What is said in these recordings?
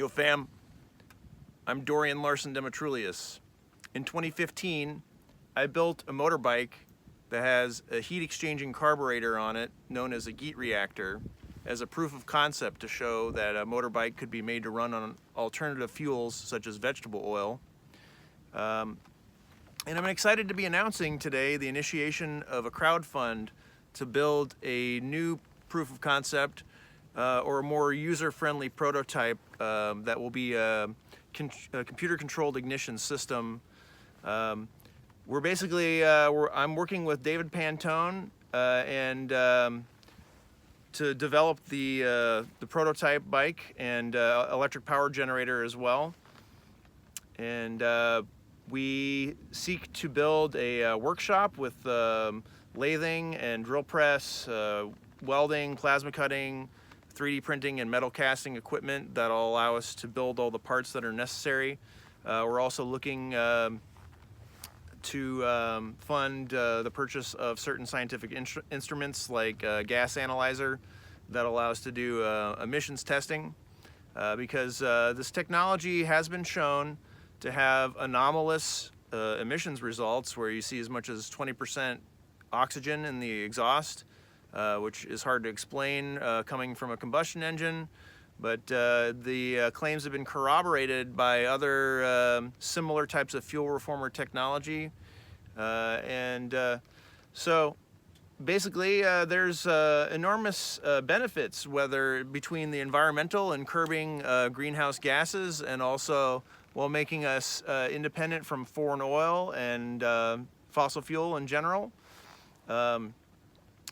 Yo fam, I'm Dorian Larson Demetrulias. In 2015, I built a motorbike that has a heat exchanging carburetor on it, known as a geet reactor, as a proof of concept to show that a motorbike could be made to run on alternative fuels such as vegetable oil. And I'm excited to be announcing today the initiation of a crowdfund to build a new proof of concept or a more user-friendly prototype that will be a computer-controlled ignition system. We're basically, I'm working with David Pantone and to develop the prototype bike and electric power generator as well. And we seek to build a workshop with lathing and drill press, welding, plasma cutting, 3D printing and metal casting equipment that'll allow us to build all the parts that are necessary. We're also looking to fund the purchase of certain scientific instruments like a gas analyzer that allow us to do emissions testing because this technology has been shown to have anomalous emissions results where you see as much as 20% oxygen in the exhaust, which is hard to explain coming from a combustion engine, but the claims have been corroborated by other similar types of fuel reformer technology. So basically there's enormous benefits, whether between the environmental and curbing greenhouse gases, and also while making us independent from foreign oil and fossil fuel in general.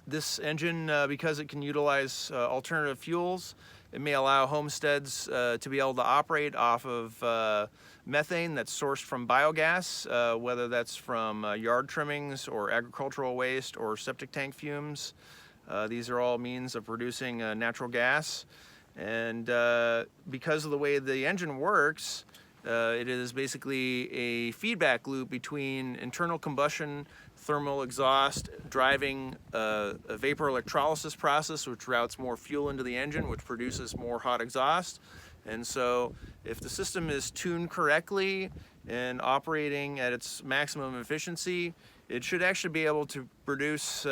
This engine, because it can utilize alternative fuels, it may allow homesteads to be able to operate off of methane that's sourced from biogas, whether that's from yard trimmings or agricultural waste or septic tank fumes. These are all means of producing natural gas. And because of the way the engine works, it is basically a feedback loop between internal combustion, thermal exhaust, driving a vapor electrolysis process which routes more fuel into the engine, which produces more hot exhaust. And so if the system is tuned correctly and operating at its maximum efficiency, it should actually be able to produce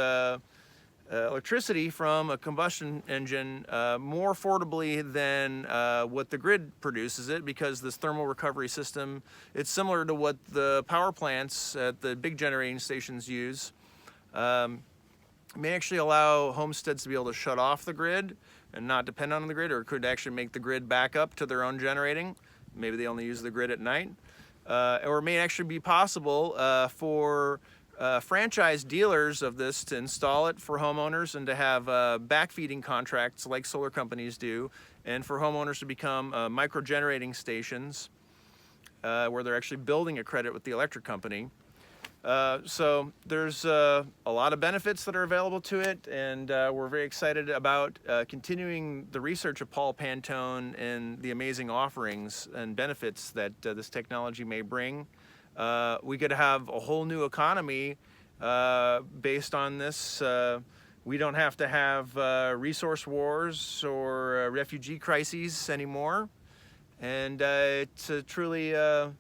electricity from a combustion engine more affordably than what the grid produces it, because this thermal recovery system, it's similar to what the power plants at the big generating stations use. May actually allow homesteads to be able to shut off the grid and not depend on the grid, or could actually make the grid back up to their own generating. Maybe they only use the grid at night. Or it may actually be possible for franchise dealers of this to install it for homeowners and to have backfeeding contracts like solar companies do, and for homeowners to become micro-generating stations where they're actually building a credit with the electric company. So there's a lot of benefits that are available to it, and we're very excited about continuing the research of Paul Pantone and the amazing offerings and benefits that this technology may bring. We could have a whole new economy based on this. We don't have to have resource wars or refugee crises anymore. And it's truly a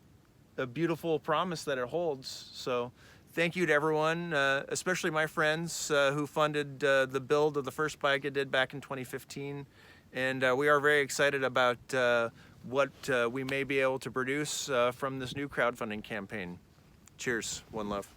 beautiful promise that it holds. So thank you to everyone, especially my friends who funded the build of the first bike I did back in 2015. And we are very excited about what we may be able to produce from this new crowdfunding campaign. Cheers, one love.